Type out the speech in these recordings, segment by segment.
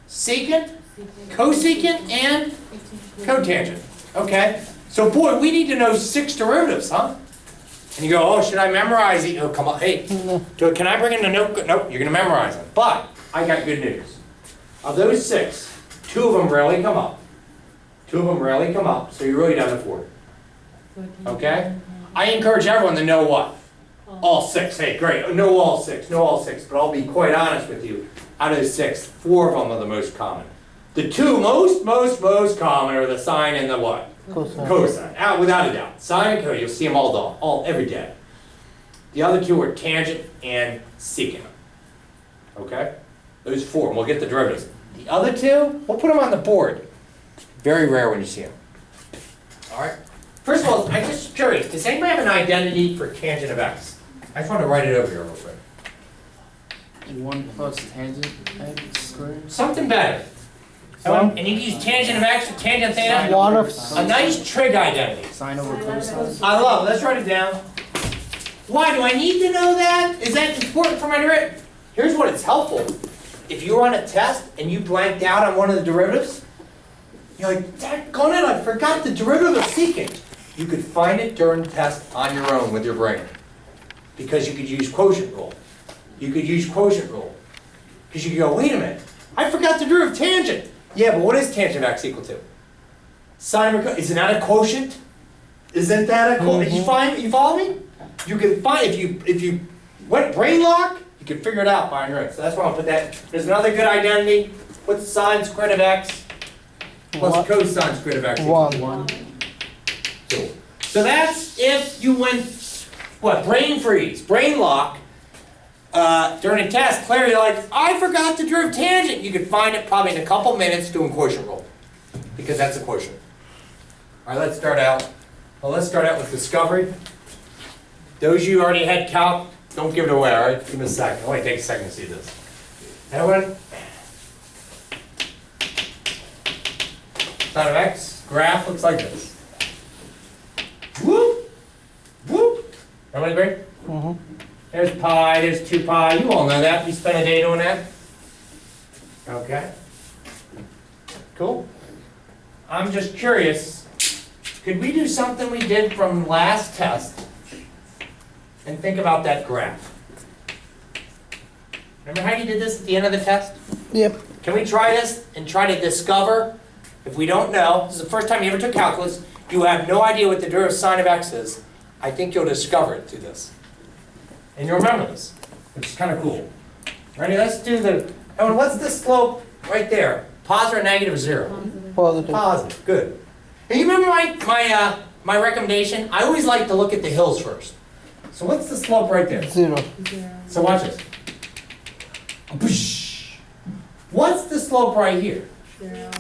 secant, cosecant, and cotangent. Okay? So boy, we need to know 6 derivatives, huh? And you go, oh, should I memorize it? Oh, come on, hey, can I bring in the note? Nope, you're gonna memorize them. But I got good news. Of those 6, 2 of them rarely come up. 2 of them rarely come up, so you're really down to 4. Okay? I encourage everyone to know what? All 6. Hey, great. Know all 6. Know all 6. But I'll be quite honest with you. Out of those 6, 4 of them are the most common. The 2 most common are the sine and the what? Cosine. Out without a doubt. Sine and cosine. You'll see them every day. The other 2 are tangent and secant. Okay? Those 4. And we'll get the derivatives. The other 2, we'll put them on the board. Very rare when you see them. All right? First of all, I'm just curious. Does anybody have an identity for tangent of x? I just want to write it over here real quick. 1 plus tangent x squared. Something better. And you can use tangent of x or tangent theta. A nice trig identity. Sine over cosine. I love it. Let's write it down. Why do I need to know that? Is that important for my derivative? Here's what it's helpful. If you were on a test and you blanked out on one of the derivatives, you're like, daggone it, I forgot the derivative of secant. You could find it during the test on your own with your brain. Because you could use quotient rule. You could use quotient rule. Because you could go, wait a minute, I forgot the derivative of tangent. Yeah, but what is tangent of x equal to? Sine over cosine. Isn't that a quotient? Isn't that a quotient? You follow me? You can find, if you went brain lock, you can figure it out by your own. So that's why I'll put that. There's another good identity. What's the sine squared of x plus cosine squared of x equal to 1? Cool. So that's if you went, what, brain freeze, brain lock, during a test, Claire, you're like, I forgot the derivative tangent. You could find it probably in a couple minutes doing quotient rule, because that's a quotient. All right, let's start out. Well, let's start out with discovery. Those of you who already had calc, don't give it away, all right? Give me a second. It only takes a second to see this. Everyone? Sine of x, graph looks like this. Whoop! Whoop! Everyone agree? Mm-hmm. There's pi, there's 2 pi. You all know that. You spent a day doing that. Okay. Cool. I'm just curious. Could we do something we did from last test and think about that graph? Remember how you did this at the end of the test? Yep. Can we try this and try to discover, if we don't know, this is the first time you ever took calculus, you have no idea what the derivative of sine of x is, I think you'll discover it through this. And you'll remember this, which is kind of cool. Ready, let's do the, oh, what's the slope right there? Positive or negative or 0? Positive. Positive, good. And you remember my recommendation? I always like to look at the hills first. So what's the slope right there? 0. So watch this. What's the slope right here? 0.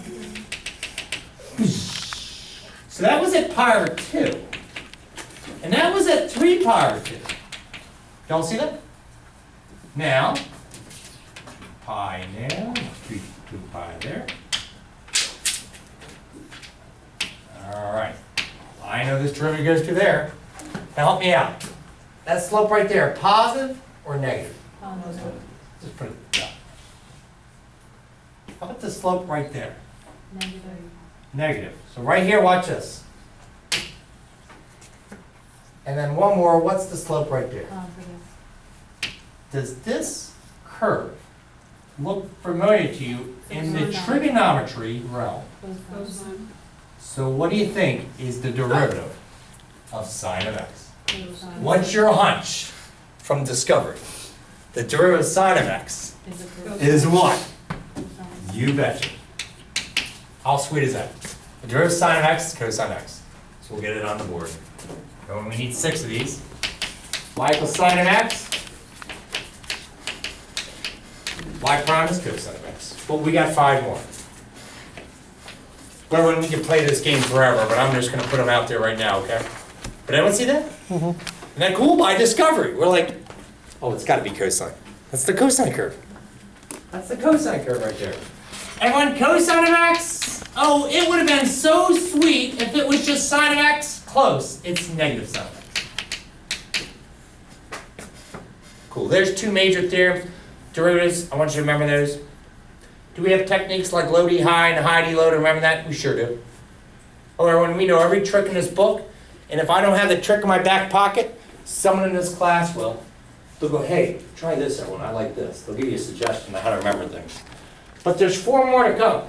So that was at pi over 2. And that was at 3 pi over 2. Y'all see that? Now, pi now, 2 pi there. All right. I know this derivative goes to there. Now help me out. That slope right there, positive or negative? Positive. Just put it down. How about the slope right there? Negative. Negative. So right here, watch this. And then one more, what's the slope right there? Positive. Does this curve look familiar to you in the trigonometry realm? Cosine. So what do you think is the derivative of sine of x? Cosine. What's your hunch from discovery? The derivative of sine of x Is it cosine? is what? Cosine. You betcha. How sweet is that? The derivative of sine of x is cosine x. So we'll get it on the board. And we need 6 of these. Y equals sine of x. Y prime is cosine of x. But we got 5 more. Well, we can play this game forever, but I'm just going to put them out there right now, okay? But anyone see that? Mm-hmm. Isn't that cool? By discovery. We're like, oh, it's got to be cosine. That's the cosine curve. That's the cosine curve right there. Everyone, cosine of x? Oh, it would have been so sweet if it was just sine of x. Close. It's negative sine of x. Cool. There's 2 major theorems. Derivatives, I want you to remember those. Do we have techniques like low-D high and high-D low to remember that? We sure do. Or when we know every trick in this book, and if I don't have the trick in my back pocket, someone in this class will. They'll go, hey, try this, everyone, I like this. They'll give you a suggestion on how to remember things. But there's 4 more to come.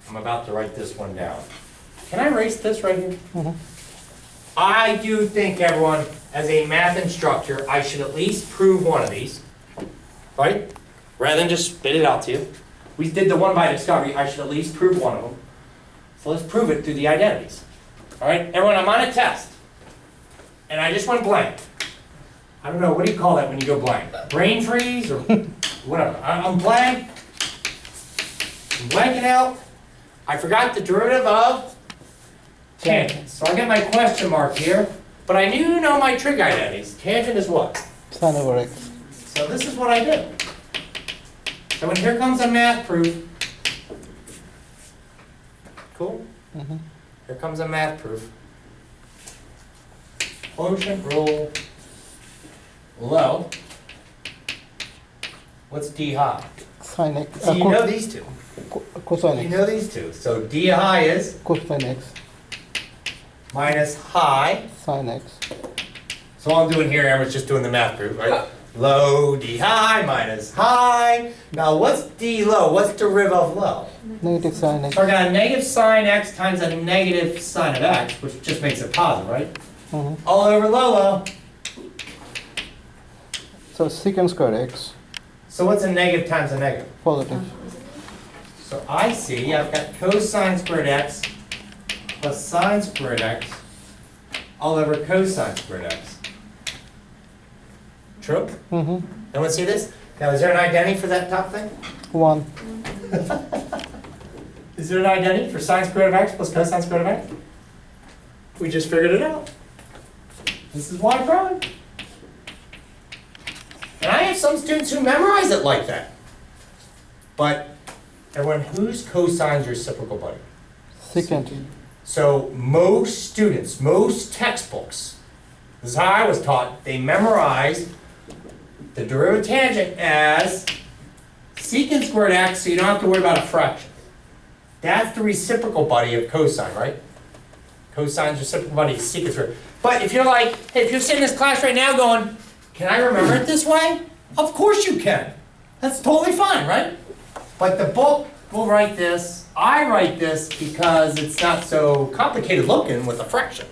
I'm about to write this one down. Can I erase this right here? I do think, everyone, as a math instructor, I should at least prove one of these, right? Rather than just spit it out to you. We did the one by discovery, I should at least prove one of them. So let's prove it through the identities. All right, everyone, I'm on a test. And I just went blank. I don't know, what do you call that when you go blank? Brain freeze or whatever. I'm blank. I'm blanking out. I forgot the derivative of tangent. So I got my question mark here, but I do know my trig identities. Tangent is what? Sine over x. So this is what I do. So when here comes a math proof, cool? Here comes a math proof. Quotient rule low. What's D high? Sine x. So you know these two. Cosine You x. know these two. So D high is Cosine x. minus high. Sine x. So all I'm doing here, Aaron's just doing the math proof, right? Low, D high, minus high. Now what's D low? What's derivative of low? Negative sine x. So I got a negative sine x times a negative sine of x, which just makes it positive, right? All over low. So secant squared x. So what's a negative times a negative? Positive. So I see I've got cosine squared x plus sine squared x all over cosine squared x. True? Anyone see this? Now is there an identity for that top thing? 1. Is there an identity for sine squared of x plus cosine squared of x? We just figured it out. This is why I'm proud. And I have some students who memorize it like that. But everyone, whose cosine's reciprocal, buddy? Secant. So most students, most textbooks, this is how I was taught, they memorize the derivative tangent as secant squared x, so you don't have to worry about a fraction. That's the reciprocal, buddy, of cosine, right? Cosine's reciprocal, buddy, is secant squared. But if you're like, hey, if you're sitting in this class right now going, can I remember it this way? Of course you can. That's totally fine, right? But the book will write this. I write this because it's not so complicated looking with a fraction.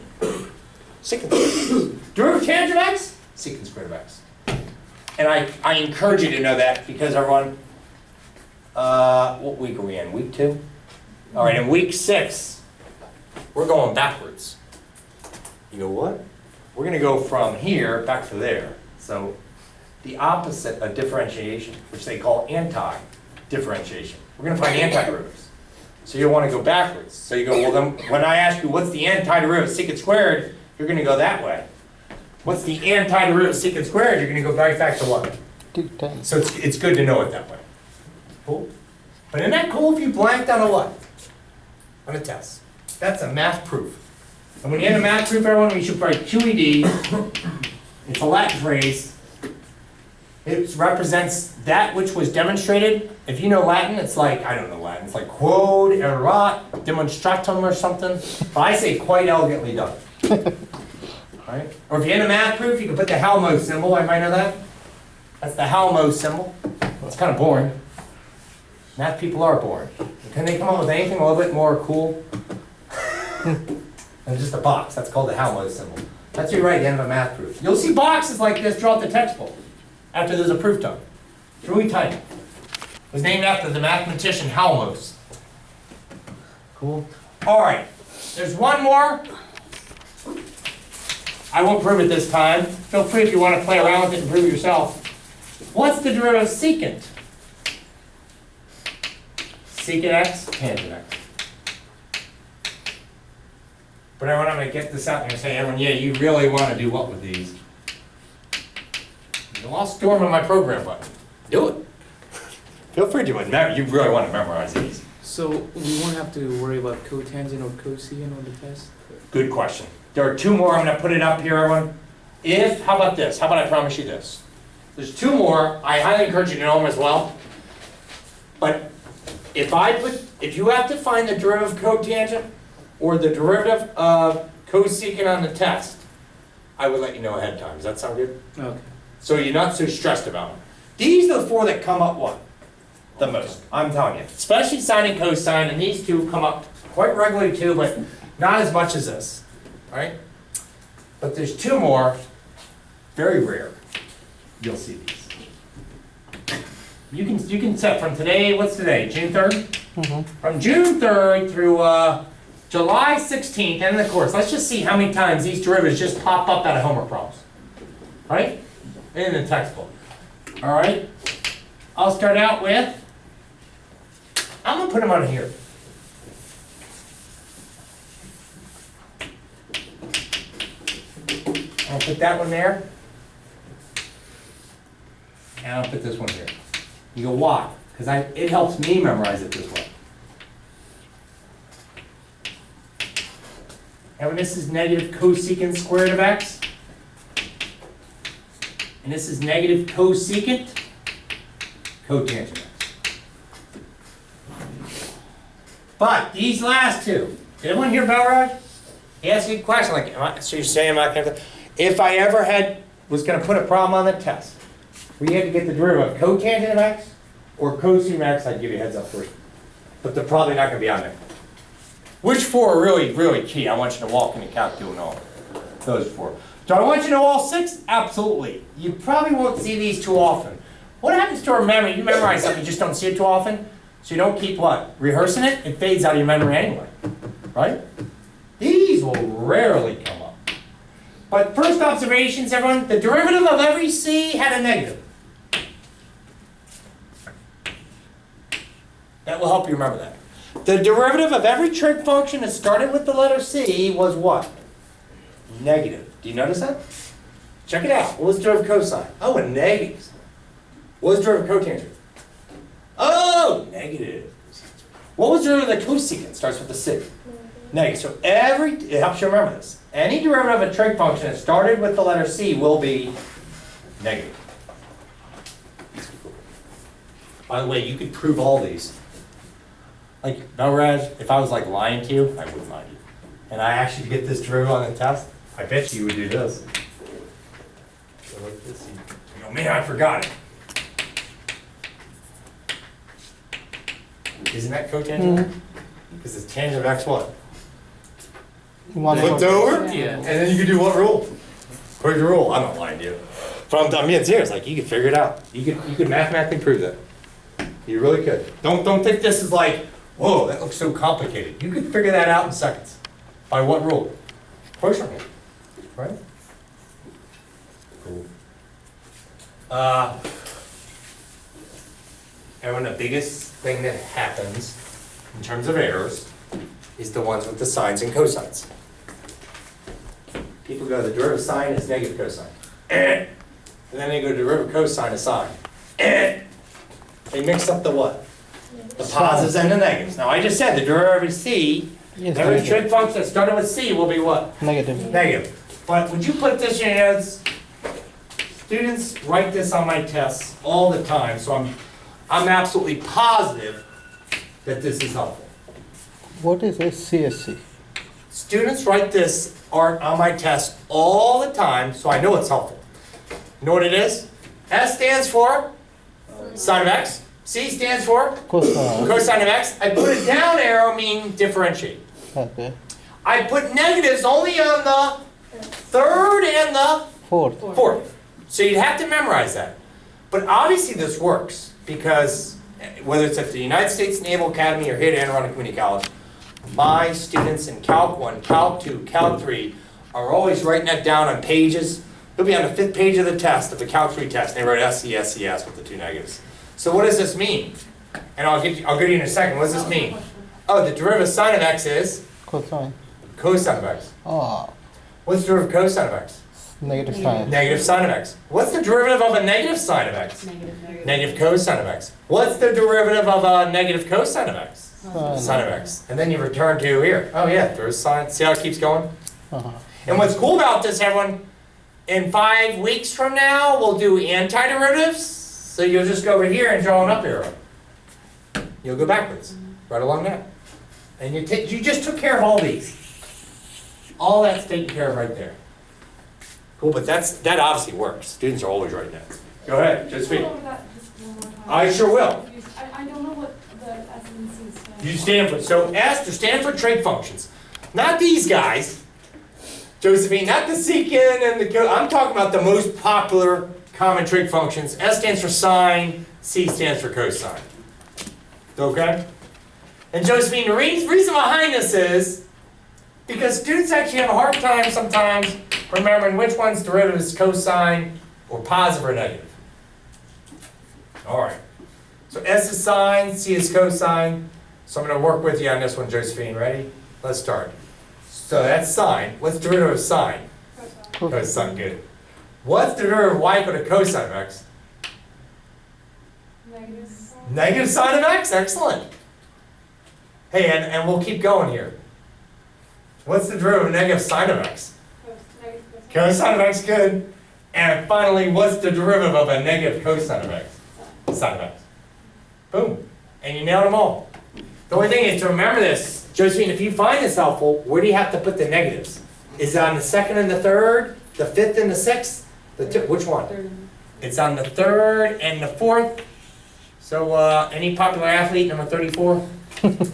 Secant squared. Derivative tangent of x? Secant squared of x. And I encourage you to know that because everyone, what week are we in? Week 2? All right, in week 6, we're going backwards. You go, what? We're going to go from here back to there. So the opposite of differentiation, which they call anti-differentiation. We're going to find antiderivatives. So you'll want to go backwards. So you go, well then, when I ask you what's the antiderivative of secant squared, you're going to go that way. What's the antiderivative of secant squared? You're going to go right back to what? T10. So it's good to know it that way. Cool? But isn't that cool if you blanked on a what? On a test. That's a math proof. And when you have a math proof, everyone, you should write QED. It's a Latin phrase. It represents that which was demonstrated. If you know Latin, it's like, I don't know Latin, it's like quod erat demonstratum or something. But I say quite elegantly done. Right? Or if you had a math proof, you could put the Halmo symbol. Everybody know that? That's the Halmo symbol. It's kind of boring. Math people are boring. Can they come up with anything a little bit more cool? And just a box. That's called the Halmo symbol. That's what you write at the end of a math proof. You'll see boxes like this throughout the textbook after there's a proof tone. It's really tiny. It was named after the mathematician Halmos. Cool. All right. There's one more. I won't prove it this time. Feel free if you want to play around with it and prove it yourself. What's the derivative of secant? Secant x, tangent x. But I'm going to get this out there and say, everyone, yeah, you really want to do what with these? You lost storm on my program button. Do it. Feel free to it. You really want to memorize these. So we won't have to worry about cotangent or cosecant on the test? Good question. There are 2 more. I'm going to put it up here, everyone. how about this? How about I promise you this? There's two more. I highly encourage you to know them as well. But if you have to find the derivative of cotangent or the derivative of cosecant on the test, I would let you know ahead of time. Does that sound good? Okay. So you're not so stressed about them. These are the four that come up what? The most. I'm telling you. Especially sine and cosine, and these two come up quite regularly too, but not as much as this. Right? But there's two more, very rare. You'll see these. You can set from today, what's today? June 3rd? Mm-hmm. From June 3rd through July 16th, end of the course. Let's just see how many times these derivatives just pop up out of homework problems. Right? In the textbook. All right? I'll start out with, I'm going to put them on here. I'll put that one there. And I'll put this one here. You go, why? Because it helps me memorize it this way. And when this is negative cosecant squared of x, and this is negative cosecant cotangent x. But these last two, did anyone hear Belraj? He asked me a question like, so you're saying if I ever was going to put a problem on the test, we had to get the derivative of cotangent of x or cosine of x, I'd give you a heads up first. But they're probably not going to be on there. Which four are really, really key? I want you to walk in the calc doing all those four. Do I want you to know all six? Absolutely. You probably won't see these too often. What happens to our memory? You memorize something, you just don't see it too often. So you don't keep what? Rehearsing it? It fades out of your memory anyway. Right? These will rarely come up. But first observations, everyone, the derivative of every c had a negative. That will help you remember that. The derivative of every trig function that started with the letter c was what? Negative. Do you notice that? Check it out. What was the derivative of cosine? Oh, a negative. What was the derivative of cotangent? Oh, negative. What was the derivative of the cosecant? Starts with the c. Negative. So it helps you remember this. Any derivative of a trig function that started with the letter c will be negative. By the way, you could prove all these. Like, Belraj, if I was like lying to you, I wouldn't lie to you. And I asked you to get this derivative on the test, I bet you would do this. So like this, you go, man, I forgot it. Isn't that cotangent? Because it's tangent of x what? Flipped over? Yeah. And then you can do what rule? Where's your rule? I'm not lying to you. But I'm being serious, like you can figure it out. You could mathematically prove that. You really could. Don't think this is like, whoa, that looks so complicated. You could figure that out in seconds. By what rule? Quotient rule. Right? Cool. And the biggest thing that happens in terms of errors is the ones with the sines and cosines. People go, the derivative of sine is negative cosine. And then they go to derivative cosine of sine. They mix up the what? The positives and the negatives. Now I just said the derivative of c, Yes, every negative. trig function that started with c will be what? Negative. Negative. But would you put this in your notes? Students write this on my tests all the time, so I'm absolutely positive that this is helpful. What is SCSC? Students write this art on my test all the time, so I know it's helpful. You know what it is? S stands for sine of x. C stands for Cosine. cosine of x. I put a down arrow, meaning differentiate. Okay. I put negatives only on the third and the Fourth. fourth. So you'd have to memorize that. But obviously this works because whether it's at the United States Naval Academy or here at Anne Arundel Community College, my students in Calc 1, Calc 2, Calc 3 are always writing that down on pages. They'll be on the 5th page of the test, of the Calc 3 test, and they wrote SCSCS with the two negatives. So what does this mean? And I'll give you in a second. What does this mean? Oh, the derivative of sine of x is Cosine. cosine of x. Ah, What's the derivative of cosine of x? negative sine. Negative sine of x. What's the derivative of a negative sine of x? Negative. Negative cosine of x. What's the derivative of a negative cosine of x? Sine. Sine of x. And then you return to here. Oh yeah, there's sine. See how it keeps going? Uh-huh. And what's cool about this, everyone, in 5 weeks from now, we'll do antiderivatives. So you'll just go over here and draw an up arrow. You'll go backwards, right along that. And you just took care of all these. All that's taken care of right there. Cool, but that obviously works. Students are always writing that. Go ahead, Josephine. Go over that just one more time. I sure will. I don't know what the S and C stand. You stand for, so S, to stand for trig functions. Not these guys, Josephine, not the secant and the, I'm talking about the most popular common trig functions. S stands for sine, C stands for cosine. Okay? And Josephine, the reason behind this is because students actually have a hard time sometimes remembering which one's derivative is cosine or positive or negative. All right. So S is sine, C is cosine. So I'm going to work with you on this one, Josephine. Ready? Let's start. So that's sine. What's the derivative of sine? Cosine, good. What's the derivative of y equal to cosine of x? Negative. Negative sine of x, excellent. Hey, and we'll keep going here. What's the derivative of negative sine of x? Negative. Cosine of x, good. And finally, what's the derivative of a negative cosine of x? Sine of x. Boom. And you nailed them all. The only thing is to remember this, Josephine, if you find this helpful, where do you have to put the negatives? Is it on the second and the third, the fifth and the sixth? Which one? It's on the third and the fourth. So any popular athlete, number 34? Trying to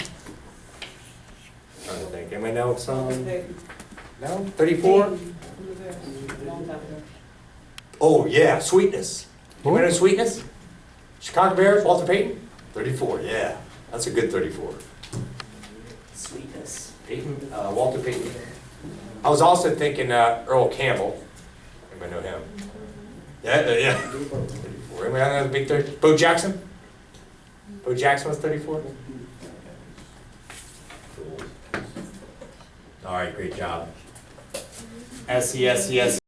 think. Anybody know some? No? 34? Oh yeah, Sweetness. Anybody know Sweetness? Chicago Bears, Walter Payton? 34, yeah. That's a good 34. Sweetness. Payton, Walter Payton. I was also thinking Earl Campbell. Anybody know him? Yeah. 34. Anybody know the big 30? Bo Jackson? Bo Jackson was 34? Cool. All right, great job. SES.